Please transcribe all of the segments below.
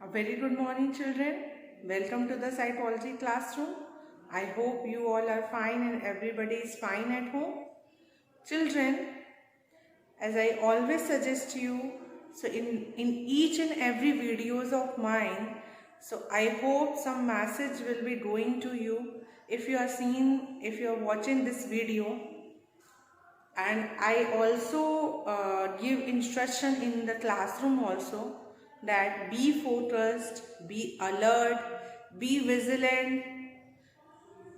A very good morning, children. Welcome to the psychology classroom. I hope you all are fine and everybody is fine at home. Children, as I always suggest you, so in each and every videos of mine, so I hope some message will be going to you if you are watching this video. And I also give instruction in the classroom also that be focused, be alert, be vigilant,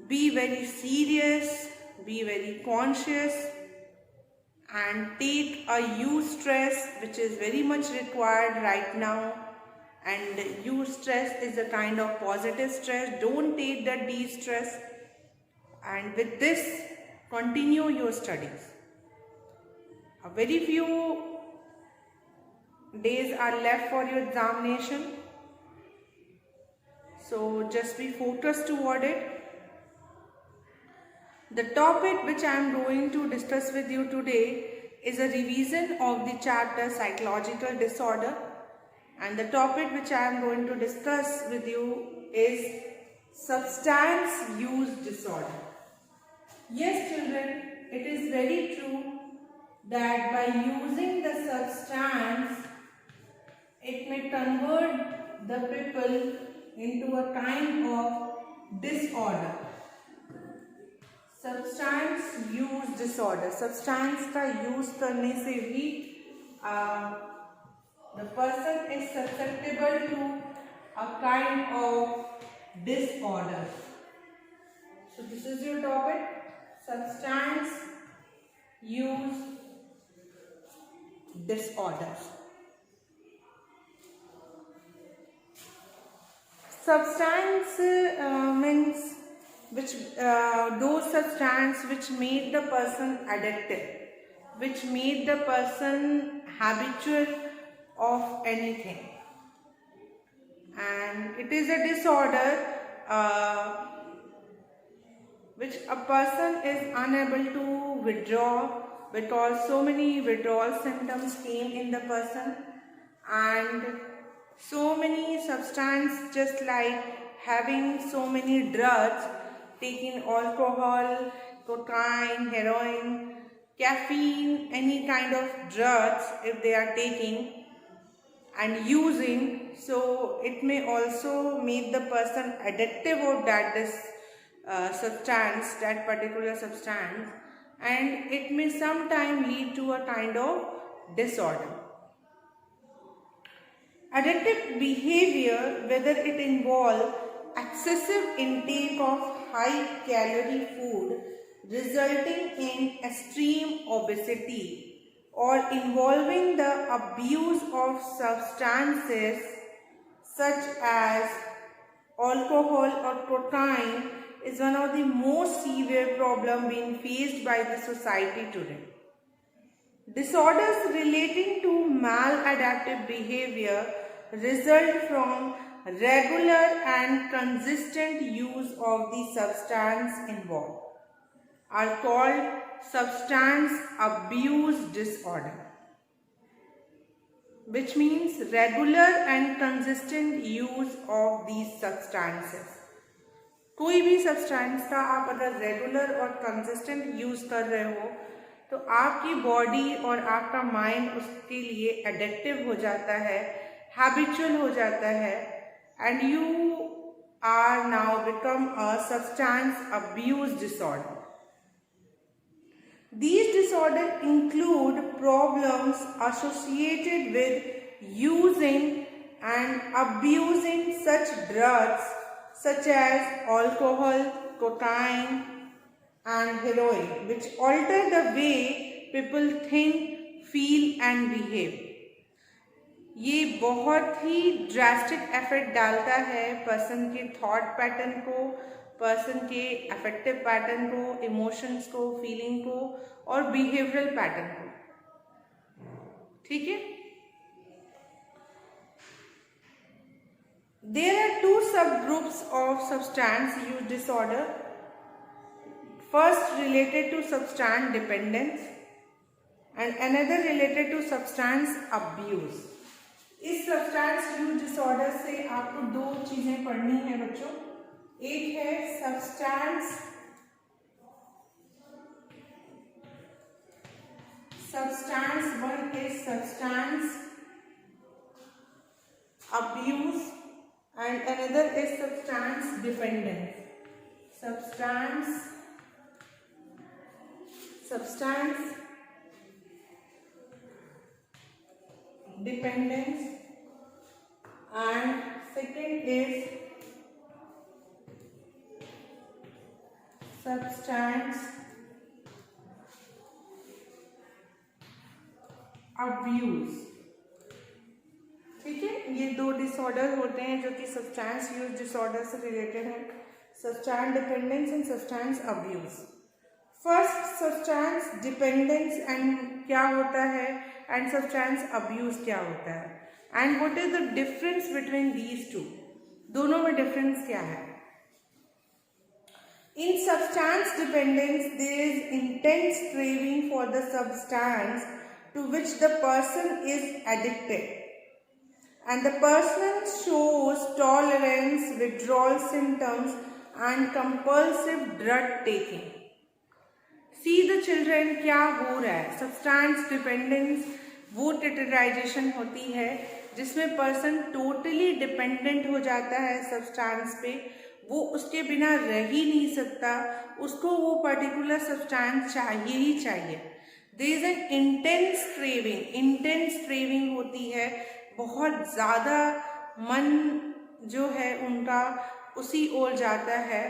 be very serious, be very conscious, and take a eustress, which is very much required right now. And eustress is a kind of positive stress. Don't take the de-stress. And with this, continue your studies. A very few days are left for your examination, so just be focused toward it. The topic which I am going to discuss with you today is a revision of the chapter psychological disorder, and the topic which I am going to discuss with you is substance use disorder. Yes, children, it is very true that by using the substance, it may convert the people into a kind of disorder. Substance use disorder. Substance का use करने से भी the person is susceptible to a kind of disorder. So this is your topic, substance use disorders. Substance means those substance which made the person addictive, which made the person habitual of anything, and it is a disorder which a person is unable to withdraw because so many withdrawal symptoms came in the person, and so many substances, just like having so many drugs, taking alcohol, cocaine, heroin, caffeine, any kind of drugs if they are taking and using, so it may also make the person addictive of substance, that particular substance, and it may sometimes lead to a kind of disorder. Addictive behavior, whether it involves excessive intake of high-calorie food resulting in extreme obesity, or involving the abuse of substances such as alcohol or cocaine, is one of the most severe problems being faced by the society today. Disorders relating to maladaptive behavior result from regular and consistent use of the substance involved, are called substance abuse disorder, which means regular and consistent use of these substances. कोई भी substance का आप अगर regular और consistent use कर रहे हो तो आपकी बॉडी और आपका माइंड उसके लिए एडिक्टिव हो जाता है, हैबिचुअल हो जाता है, and you are now become a substance abuse disorder. These disorders include problems associated with using and abusing such drugs such as alcohol, cocaine, and heroin, which alter the way people think, feel and behave. ये बहुत ही drastic effect डालता है person के thought pattern को, person के affective pattern को, emotions को, feeling को और बिहेवियरल पैटर्न को. ठीक है. There are two subgroups of substance use disorder. First related to substance dependence and another related to substance abuse. इस सब्सटेंस यूज डिसऑर्डर से आपको दो चीजें पढ़नी है बच्चों। एक है substance one is substance abuse and another is substance dependence. Substance dependence and second is substance abuse। ठीक है, ये दो डिसऑर्डर होते हैं जो कि सब्सटेंस यूज डिसऑर्डर से रिलेटेड है, substance dependence and substance abuse. First substance dependence and क्या होता है एंड सब्सटेंस अब्यूज क्या होता है and what is the difference between these two, दोनों में डिफरेंस क्या है। In substance dependence there is intense craving for the substance to which the person is addicted and the person shows tolerance, withdrawal symptoms and compulsive drug taking. See the children, क्या हो रहा है, substance dependence वो टिटराइजेशन होती है जिसमें person totally dependent हो जाता है सब्सटेंस पे, वो उसके बिना रह ही नहीं सकता, उसको वो पर्टिकुलर सब्सटेंस चाहिए ही चाहिए। There is an intense craving होती है, बहुत ज़्यादा मन जो है उनका उसी ओर जाता है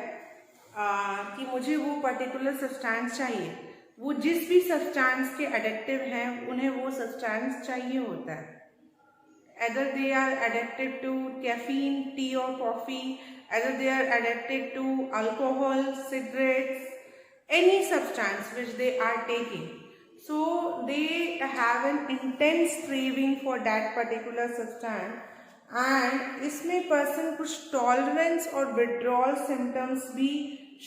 कि मुझे वो पर्टिकुलर सब्सटेंस चाहिए। वो जिस भी सब्सटेंस के एडिक्टिव हैं उन्हें वो सब्सटेंस चाहिए होता है। either they are addicted to caffeine, tea or coffee, either they are addicted to alcohol, cigarettes, any substance which they are taking. So they have an intense craving for that particular substance and इसमें person कुछ tolerance और withdrawal symptoms भी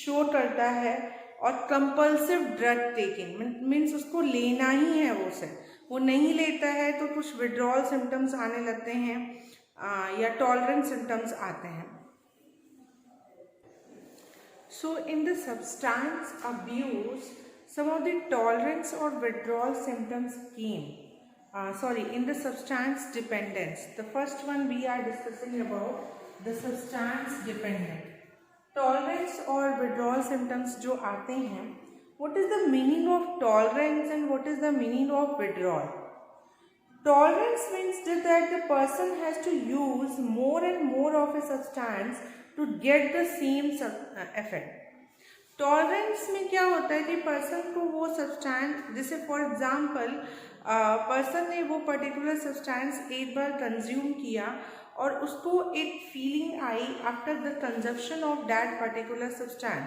show करता है और compulsive drug taking means उसको लेना ही है, वो नहीं लेता है तो कुछ withdrawal symptoms आने लगते हैं या tolerance symptoms आते हैं। So in the substance abuse some of the tolerance or withdrawal symptoms came. In the substance dependence. The first one we are discussing about the substance dependent. Tolerance or withdrawal symptoms जो आते हैं, what is the meaning of tolerance and what is the meaning of withdrawal? Tolerance means that the person has to use more and more of a substance to get the same effect. Tolerance में क्या होता है कि person को वो substance, जैसे for example person ने वो पर्टिकुलर सब्सटेंस एक बार कंज्यूम किया और उसको एक फीलिंग आई after the consumption of that particular substance,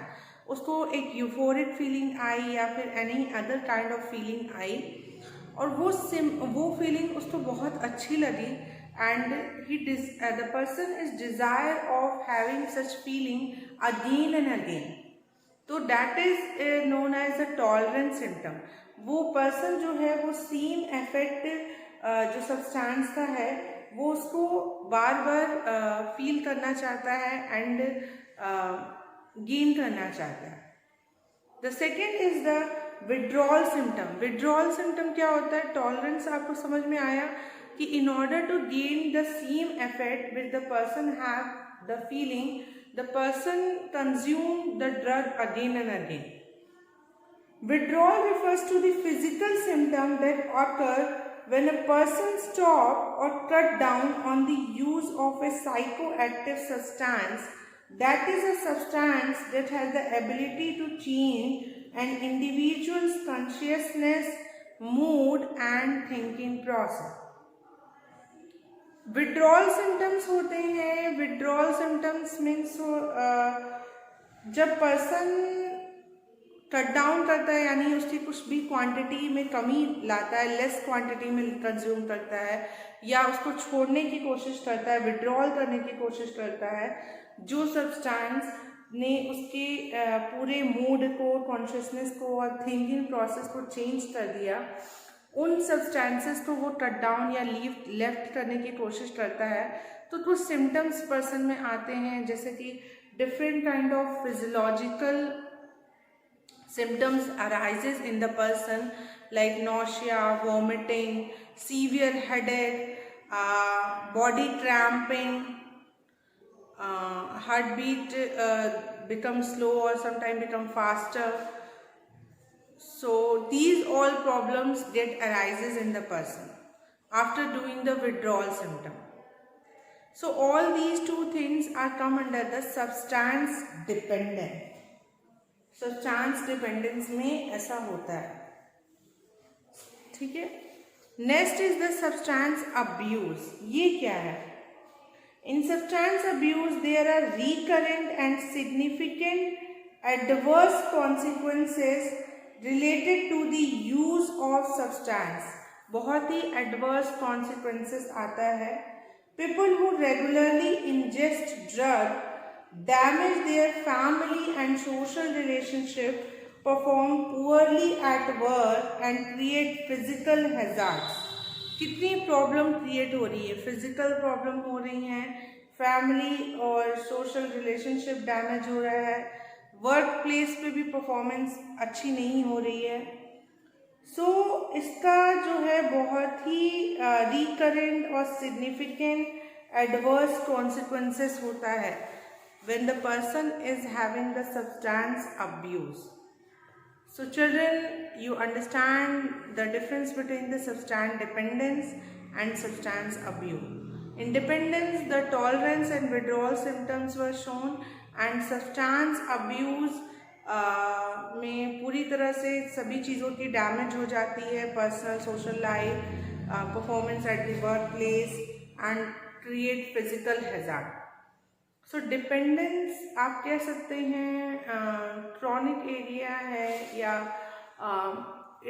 उसको एक यूफोरिक फीलिंग आई या फिर any other kind of feeling आई और वो फीलिंग उसको बहुत अच्छी लगी and the person is desire of having such feeling again and again. तो that is known as a tolerance symptom. वो पर्सन जो है वो सेम इफेक्ट जो सब्सटेंस का है वो उसको बार बार फील करना चाहता है एंड गेन करना चाहता है। The second is the withdrawal symptom. Withdrawal symptom क्या होता है? टॉलरेंस आपको समझ में आया कि in order to gain the same effect which the person have the feeling, the person consume the drug again and again. Withdrawal refers to the physical symptom that occur when a person stop or cut down on the use of a psychoactive substance, that is a substance that has the ability to change an individual's consciousness, mood and thinking process. Withdrawal symptoms होते हैं, withdrawal symptoms means जब person cut down करता है यानी उसकी कुछ भी quantity में कमी लाता है, लेस क्वांटिटी में कंज्यूम करता है या उसको छोड़ने की कोशिश करता है, विड्रॉल करने की कोशिश करता है, जो सब्सटेंस ने उसके पूरे मूड को, कॉन्शियसनेस को और थिंकिंग प्रोसेस को चेंज कर दिया, उन सब्सटेंसेस को वो कट डाउन या लेफ्ट करने की कोशिश करता है, तो कुछ सिम्टम्स पर्सन में आते हैं, जैसे कि different kind of physiological symptoms arises in the person like nausea, vomiting, severe headache, body cramping, heartbeat becomes slow or sometimes become faster. So these all problems get arises in the person after doing the withdrawal symptom. So all these two things are come under the substance dependent. Substance dependence में ऐसा होता है, ठीक है। Next is the substance abuse. ये क्या है? In substance abuse there are recurrent and significant adverse consequences related to the use of substance. बहुत ही एडवर्स कॉन्सिक्वेंसेस आता है। People who regularly ingest drug damage their family and social relationship, perform poorly at work and create physical hazards. कितनी problem create हो रही है? Physical problem हो रही हैं, फैमिली और सोशल रिलेशनशिप डैमेज हो रहा है, वर्क प्लेस पे भी परफॉर्मेंस अच्छी नहीं हो रही है। सो इसका जो है बहुत ही रिकरेंट और सिग्निफिकेंट एडवर्स कॉन्सिक्वेंसेस होता है when the person is having the substance abuse. So children, you understand the difference between the substance dependence and substance abuse. In dependence, the tolerance and withdrawal symptoms were shown, and substance abuse में पूरी तरह से सभी चीज़ों की damage हो जाती है, personal social life, performance at the work place and create physical hazard. So dependence आप कह सकते हैं क्रॉनिक एरिया है, या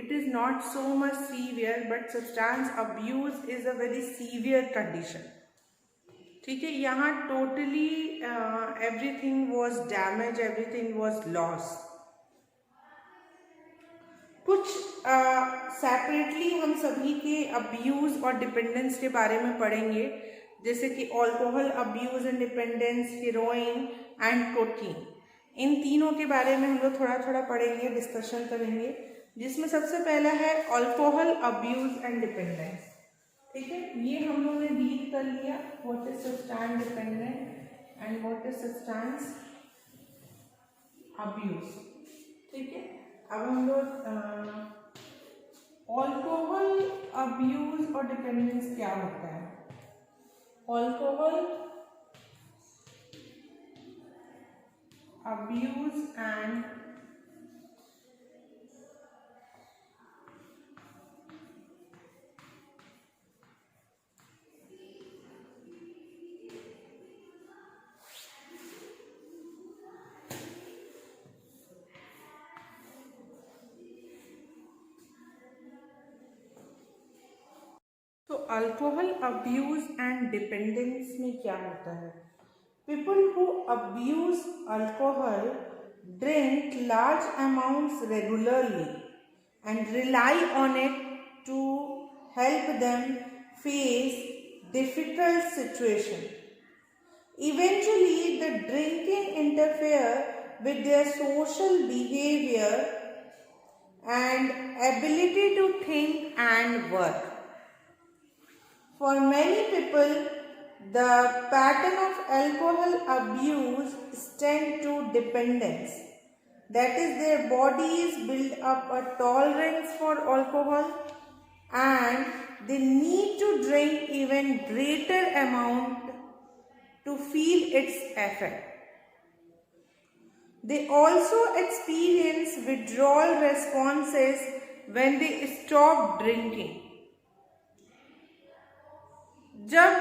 it is not so much severe, but substance abuse is a very severe condition, ठीक है। यहाँ totally everything was damage, everything was loss. कुछ सेपरेटली हम सभी के अब्यूज़ और डिपेंडेंस के बारे में पढ़ेंगे, जैसे कि alcohol abuse and dependence, heroin and cocaine. इन तीनों के बारे में हम लोग थोड़ा थोड़ा पढ़ेंगे, डिस्कशन करेंगे, जिसमें सबसे पहला है अल्कोहल अब्यूज़ एंड डिपेंडेंस, ठीक है। ये हम लोगों ने डील कर लिया, what is substance dependent and what is substance abuse, ठीक है। अब हम लोग अल्कोहल अब्यूज़ और डिपेंडेंस क्या होता है। Alcohol abuse and तो अल्कोहल अब्यूज एंड डिपेंडेंस में क्या होता है? People who abuse alcohol drink large amounts regularly and rely on it to help them face difficult situation. Eventually, the drinking interfere with their social behavior and ability to think and work. For many people, the pattern of alcohol abuse extends to dependence. That is, their bodies build up a tolerance for alcohol and they need to drink even greater amount to feel its effect. They also experience withdrawal responses when they stop drinking. जब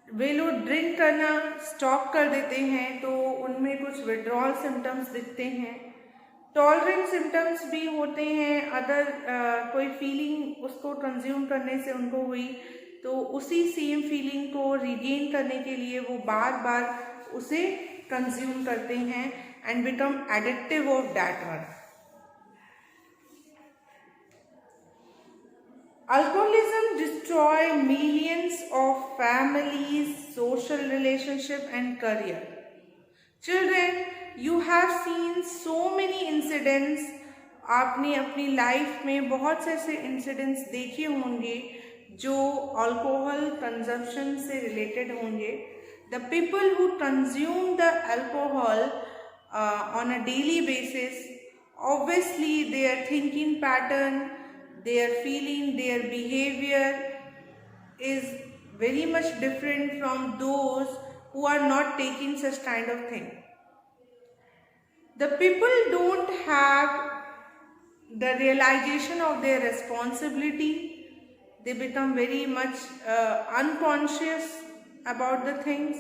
वे लोग drink करना stop कर देते हैं तो उनमें कुछ withdrawal symptoms दिखते हैं, टॉलरेंस सिम्टम्स भी होते हैं, अदर कोई फीलिंग उसको कंज्यूम करने से उनको हुई तो उसी सेम फीलिंग को रिगेन करने के लिए वो बार बार उसे कंज्यूम करते हैं and become addictive of that one. Alcoholism destroy millions of families, social relationship and career. Children, you have seen so many incidents. आपने अपनी लाइफ में बहुत से ऐसे इंसिडेंट्स देखे होंगे जो अल्कोहल कंजम्पशन से रिलेटेड होंगे. The people who consume the alcohol on a daily basis, obviously their thinking pattern, their feeling, their behavior is very much different from those who are not taking such kind of thing. The people don't have the realization of their responsibility. They become very much unconscious about the things.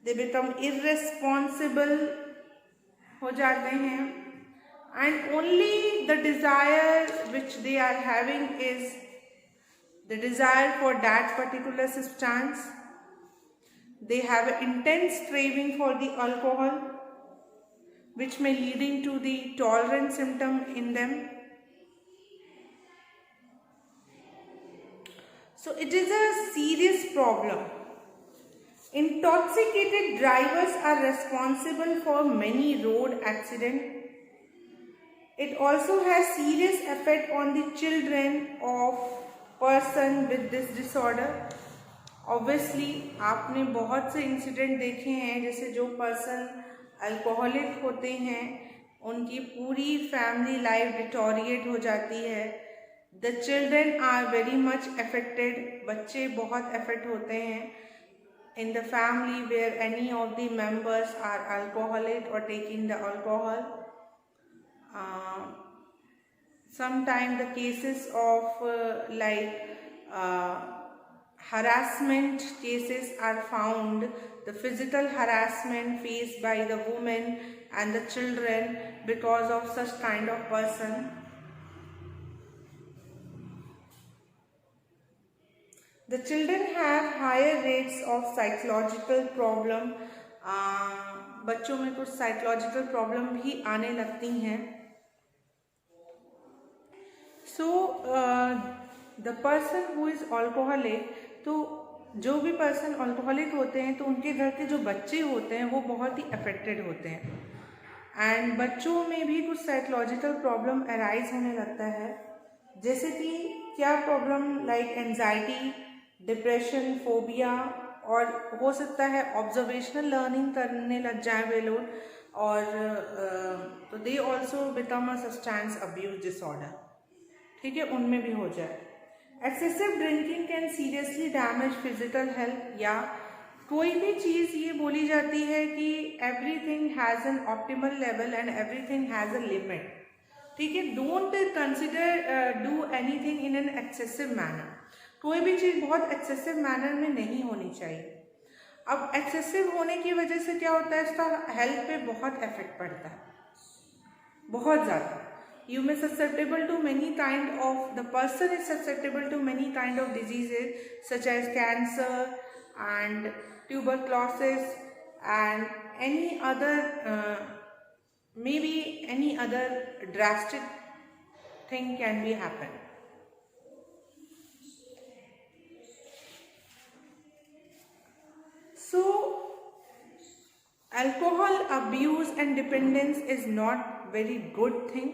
They become irresponsible हो जाते हैं, and only the desire which they are having is the desire for that particular substance. They have an intense craving for the alcohol, which may leading to the tolerance symptom in them. So it is a serious problem. Intoxicated drivers are responsible for many road accidents. It also has serious effect on the children of person with this disorder. Obviously, आपने बहुत से incident देखे हैं जैसे जो person alcoholic होते हैं उनकी पूरी फैमिली लाइफ डिटोरिएट हो जाती है. The children are very much affected. बच्चे बहुत अफेक्ट होते हैं in the family where any of the members are alcoholic or taking the alcohol. Sometimes the cases of harassment cases are found, the physical harassment faced by the women and the children because of such kind of person. The children have higher rates of psychological problem. बच्चों में कुछ psychological problem भी आने लगती हैं. So the person who is alcoholic, तो जो भी person alcoholic होते हैं तो उनके घर के जो बच्चे होते हैं वो बहुत ही affected होते हैं. And बच्चों में भी कुछ psychological problem arise होने लगता है, जैसे कि क्या problem like anxiety, depression, phobia, और हो सकता है ऑब्जर्वेशनल लर्निंग करने लग जाए वे लोग, और तो they also become a substance abuse disorder. ठीक है, उनमें भी हो जाए. Excessive drinking can seriously damage physical health. या कोई भी चीज़ ये बोली जाती है कि everything has an optimal level and everything has a limit. ठीक है, don't consider do anything in an excessive manner. कोई भी चीज़ बहुत एक्सेसिव मैनर में नहीं होनी चाहिए. अब एक्सेसिव होने की वजह से क्या होता है, इसका हेल्थ पे बहुत इफेक्ट पड़ता है, बहुत ज़्यादा. You may susceptible to many kind of, the person is susceptible to many kind of diseases such as cancer and tuberculosis and any other may be any other drastic thing can be happen. So, alcohol abuse and dependence is not very good thing.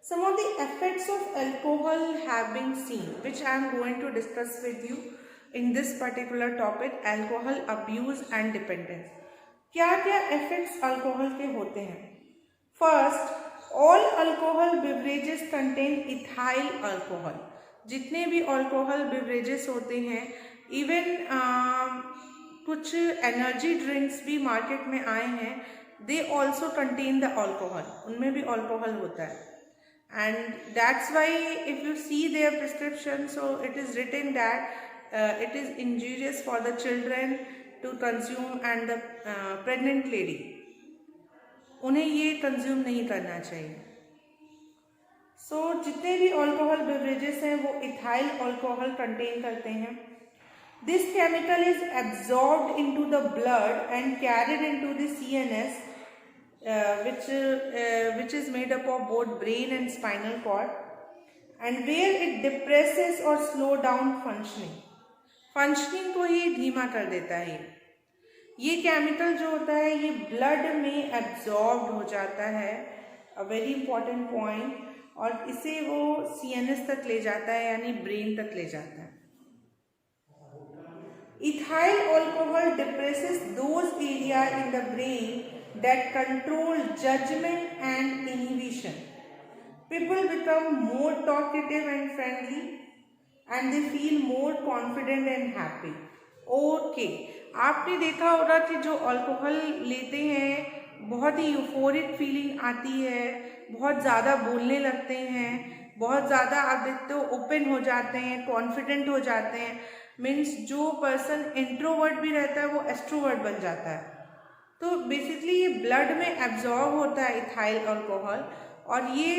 Some of the effects of alcohol have been seen, which I am going to discuss with you in this particular topic, alcohol abuse and dependence. क्या क्या effects alcohol के होते हैं? First, all alcohol beverages contain ethyl alcohol. जितने भी alcohol beverages होते हैं, even कुछ एनर्जी ड्रिंक्स भी मार्केट में आए हैं, they also contain the alcohol. उनमें भी अल्कोहल होता है. And that's why if you see their prescription, so it is written that it is injurious for the children to consume and the pregnant lady. उन्हें ये consume नहीं करना चाहिए. सो जितने भी अल्कोहल बेवरेजेस हैं वो इथाइल अल्कोहल कंटेन करते हैं. This chemical is absorbed into the blood and carried into the CNS, which is made up of both brain and spinal cord, and where it depresses और slow down functioning को ही धीमा कर देता है। ये केमिकल जो होता है ये ब्लड में एब्जॉर्ब हो जाता है, अ वेरी इंपॉर्टेंट पॉइंट, और इसे वो CNS तक ले जाता है, यानी ब्रेन तक ले जाता है। Ethyl alcohol depresses those areas in the brain that control judgment and inhibition. People become more talkative and friendly, and they feel more confident and happy. Okay, आपने देखा होगा कि जो अल्कोहल लेते हैं बहुत ही यूफोरिक फीलिंग आती है, बहुत ज़्यादा बोलने लगते हैं, बहुत ज़्यादा आप देखते हो ओपन हो जाते हैं, कॉन्फिडेंट हो जाते हैं। मीन्स जो पर्सन इंट्रोवर्ट भी रहता है वो एक्सट्रोवर्ट बन जाता है। तो बेसिकली ये ब्लड में एब्जॉर्ब होता है इथाइल अल्कोहल, और ये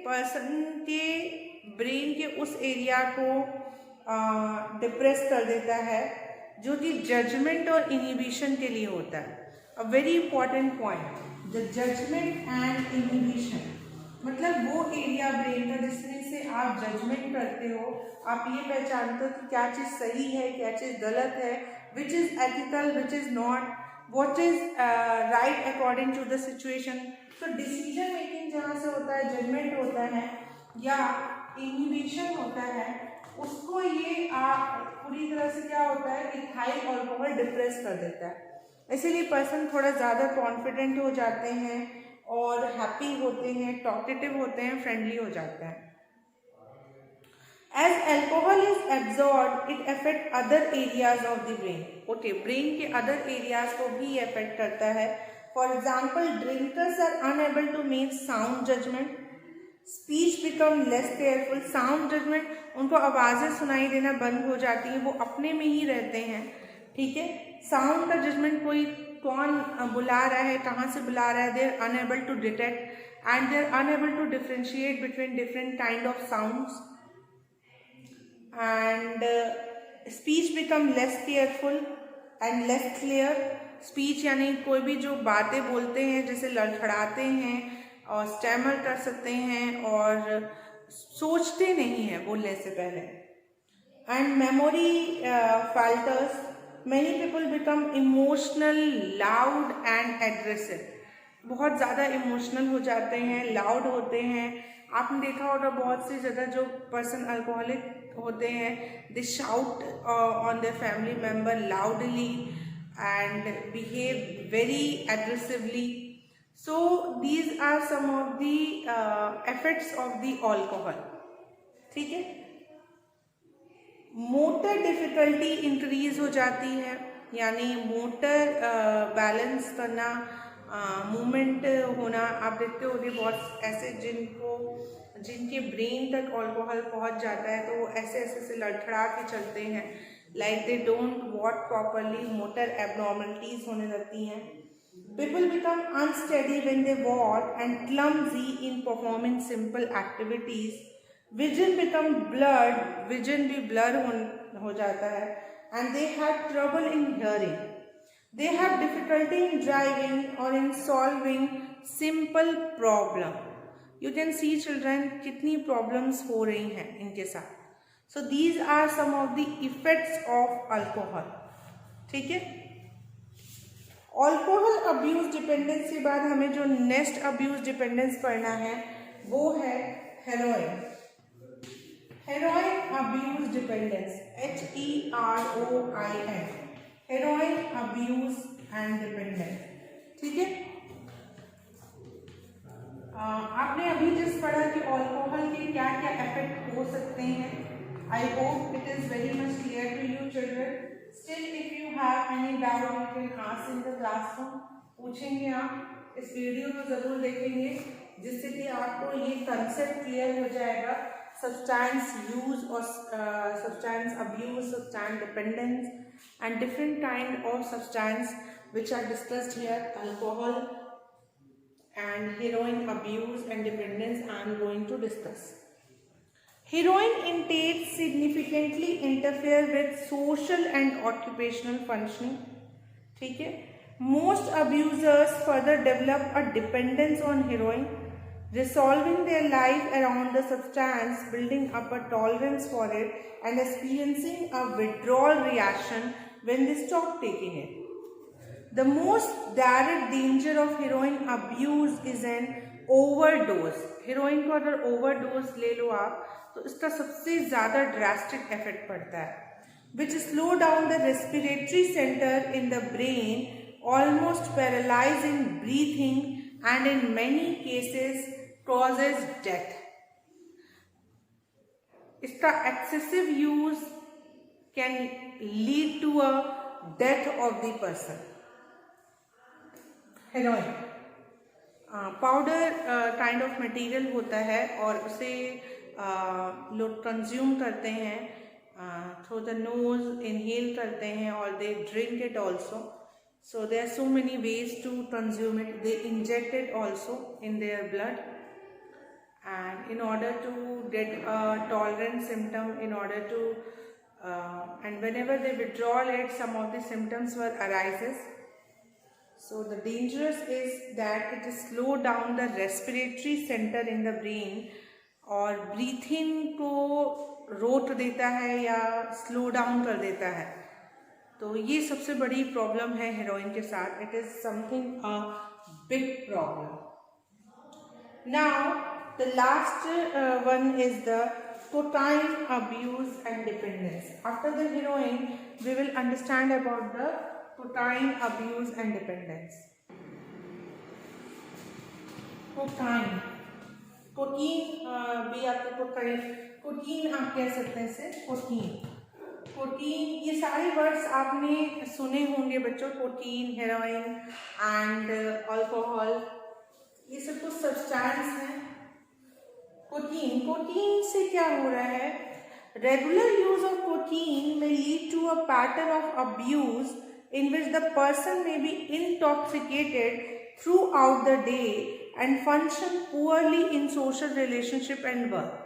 पर्सन के ब्रेन के उस एरिया को डिप्रेस कर देता है जो कि जजमेंट और इनहिबिशन के लिए होता है। A very important point, the judgment and inhibition, मतलब वो एरिया ब्रेन का जिसमें से आप जजमेंट करते हो, आप ये पहचानते हो कि क्या चीज़ सही है, क्या चीज़ गलत है, which is ethical, which is not, what is right according to the situation. तो डिसीजन मेकिंग जहाँ से होता है, जजमेंट होता है या इनहिबिशन होता है, उसको ये पूरी तरह से क्या होता है, इथाइल अल्कोहल डिप्रेस कर देता है। इसीलिए पर्सन थोड़ा ज़्यादा कॉन्फिडेंट हो जाते हैं और हैप्पी होते हैं, टॉकेटिव होते हैं, फ्रेंडली हो जाते हैं। As alcohol is absorbed, it affects other areas of the brain. Okay, brain के other areas को भी affect करता है. For example, drinkers are unable to make sound judgment. Speech become less careful. Sound judgment, उनको आवाज़ें सुनाई देना बंद हो जाती हैं, वो अपने में ही रहते हैं, ठीक है। साउंड का जजमेंट, कोई कौन बुला रहा है, कहाँ से बुला रहा है, they are unable to detect and they are unable to differentiate between different kind of sounds. And speech become less careful and less clear. speech यानी कोई भी जो बातें बोलते हैं, जैसे लड़खड़ाते हैं और स्टैमर कर सकते हैं और सोचते नहीं हैं बोलने से पहले। and memory falters. many people become emotional, loud and aggressive. बहुत ज़्यादा इमोशनल हो जाते हैं, लाउड होते हैं। आपने देखा होगा बहुत सी जगह जो पर्सन अल्कोहलिक होते हैं, they shout on their family member loudly and behave very aggressively. So these are some of the effects of the alcohol, ठीक है। मोटर डिफिकल्टी इंक्रीज हो जाती है, यानी मोटर बैलेंस करना, मूवमेंट होना। आप देखते होंगे बहुत ऐसे जिनके ब्रेन तक अल्कोहल पहुंच जाता है तो वो ऐसे ऐसे से लड़खड़ा के चलते हैं, like they don't walk properly, motor abnormalities होने लगती हैं। People become unsteady when they walk and clumsy in performing simple activities. Vision become blurred, vision भी ब्लर हो जाता है। And they have trouble in hearing, they have difficulty in driving or in solving simple problem. You can see children कितनी problems हो रही हैं इनके साथ। So these are some of the effects of alcohol, ठीक है। alcohol abuse dependence के बाद हमें जो next abuse dependence पढ़ना है वो है heroin. heroin abuse dependence, HEROIN, heroin abuse and dependent, ठीक है। आपने अभी जस्ट पढ़ा कि अल्कोहल के क्या क्या इफेक्ट हो सकते हैं। I hope it is very much clear to you children. Still if you have any doubt you can ask in the classroom, पूछेंगे आप। इस वीडियो को जरूर देखेंगे जिससे कि आपको ये कंसेप्ट क्लियर हो जाएगा, सब्सटेंस यूज और substance abuse, substance dependence and different kind of substance which are discussed here, alcohol and heroin abuse and dependence I am going to discuss. Heroin intake significantly interfere with social and occupational functioning, ठीक है। Most abusers further develop a dependence on heroin resolving their life around the substance, building up a tolerance for it, and experiencing a withdrawal reaction when they stop taking it. The most direct danger of heroin abuse is an overdose. Heroin को अगर overdose ले लो आप तो इसका सबसे ज़्यादा drastic effect पड़ता है, which slow down the respiratory center in the brain, almost paralyzing breathing, and in many cases causes death. इसका excessive use can lead to a death of the person. Heroin powder kind of material होता है और उसे लोग consume करते हैं through the nose, inhale करते हैं और they drink it also. So there are so many ways to consume it. They inject it also in their blood and in order to get a tolerance symptom, in order to and whenever they withdraw it, some of the symptoms were arises. So the dangerous is that it slow down the respiratory center in the brain और breathing को रोक देता है या slow down कर देता है. तो ये सबसे बड़ी प्रॉब्लम है हेरोइन के साथ. It is something a big problem. Now the last one is the cocaine abuse and dependence. After the heroin, we will understand about the cocaine abuse and dependence. Cocaine, भी आपको cocaine आप कह सकते हैं इसे. Cocaine ये सारे words आपने सुने होंगे बच्चों. कोकीन, हेरोइन एंड अल्कोहल, ये सब कुछ सब्सटेंस हैं. कोकीन से क्या हो रहा है? Regular use of cocaine may lead to a pattern of abuse in which the person may be intoxicated throughout the day and function poorly in social relationship and work.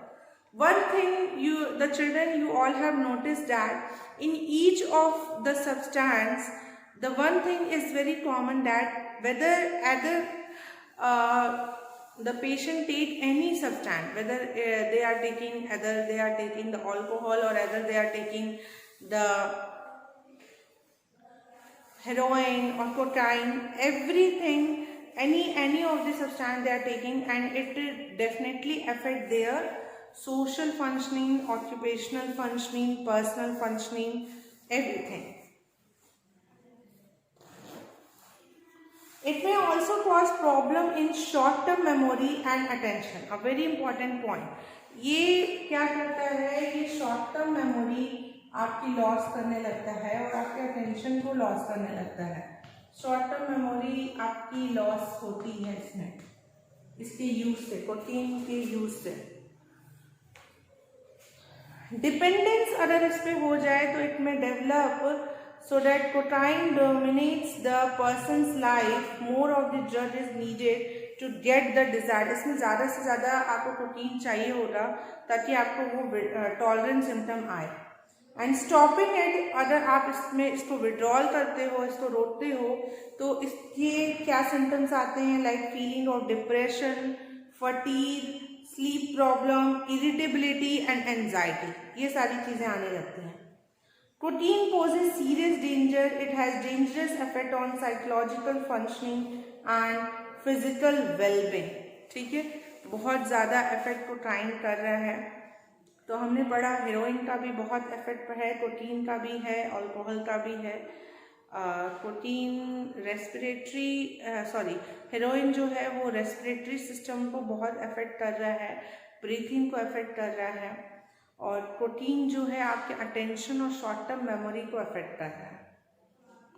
One thing the children, you all have noticed that in each of the substance, the one thing is very common, that whether either the patient take any substance, whether they are taking the alcohol or either they are taking the heroin or cocaine, everything, any of the substance they are taking, and it will definitely affect their social functioning, occupational functioning, personal functioning, everything. It may also cause problem in short-term memory and attention. A very important point. ये क्या करता है? ये short-term memory आपकी loss करने लगता है और आपके अटेंशन को लॉस करने लगता है. शॉर्ट-टर्म मेमोरी आपकी लॉस होती है इसके यूज से, कोकीन के यूज से. डिपेंडेंस अगर इस पे हो जाए तो इट में develop so that cocaine dominates the person's life. More of the drug is needed to get the desired. इसमें ज़्यादा से ज़्यादा आपको कोकीन चाहिए होगा ताकि आपको वो टॉलरेंस सिम्टम आए. एंड स्टॉपिंग इट, अगर आप इसको विड्रॉल करते हो, इसको रोकते हो, तो इसके क्या सिम्टम्स आते हैं? Like feeling of depression, fatigue, sleep problem, irritability and anxiety. ये सारी चीज़ें आने लगती हैं. Cocaine poses serious danger. It has dangerous effect on psychological functioning and physical well-being. ठीक है, बहुत ज़्यादा इफेक्ट कोकाइन कर रहा है. तो हमने पढ़ा हेरोइन का भी बहुत इफेक्ट है, कोकीन का भी है, अल्कोहल का भी है. कोकीन हेरोइन जो है वो रेस्पिरेटरी सिस्टम को बहुत इफेक्ट कर रहा है, ब्रीथिंग को इफेक्ट कर रहा है. और कोकीन जो है आपके अटेंशन और शॉर्ट टर्म मेमोरी को अफेक्ट कर रहा है.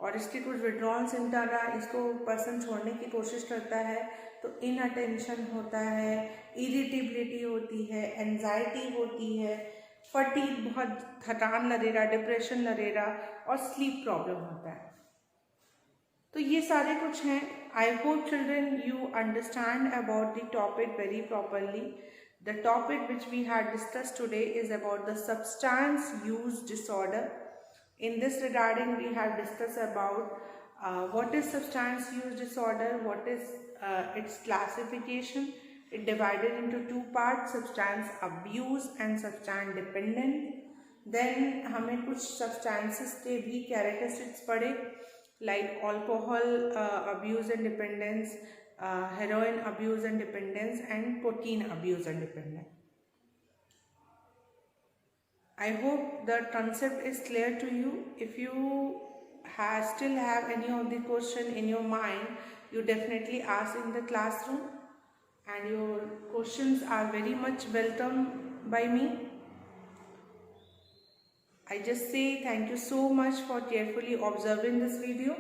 और इसके कुछ विड्रॉल सिम्टम आ रहा है, इसको पर्सन छोड़ने की कोशिश करता है तो इनअटेंशन होता है, इरिटेबिलिटी होती है, एंजाइटी होती है, फटीग, बहुत थकान लगेगा, डिप्रेशन लगेगा और स्लीप प्रॉब्लम होता है. तो ये सारे कुछ हैं. I hope children you understand about the topic very properly. The topic which we had discussed today is about the substance use disorder. In this regarding, we have discussed about what is substance use disorder, what is its classification, it divided into two parts, substance abuse and substance dependence. Then हमें कुछ substances के भी characteristics पढ़े, like alcohol abuse and dependence, heroin abuse and dependence, and protein abuse and dependence. I hope the concept is clear to you. If you still have any of the question in your mind, you definitely ask in the classroom, and your questions are very much welcome by me. I just say thank you so much for carefully observing this video.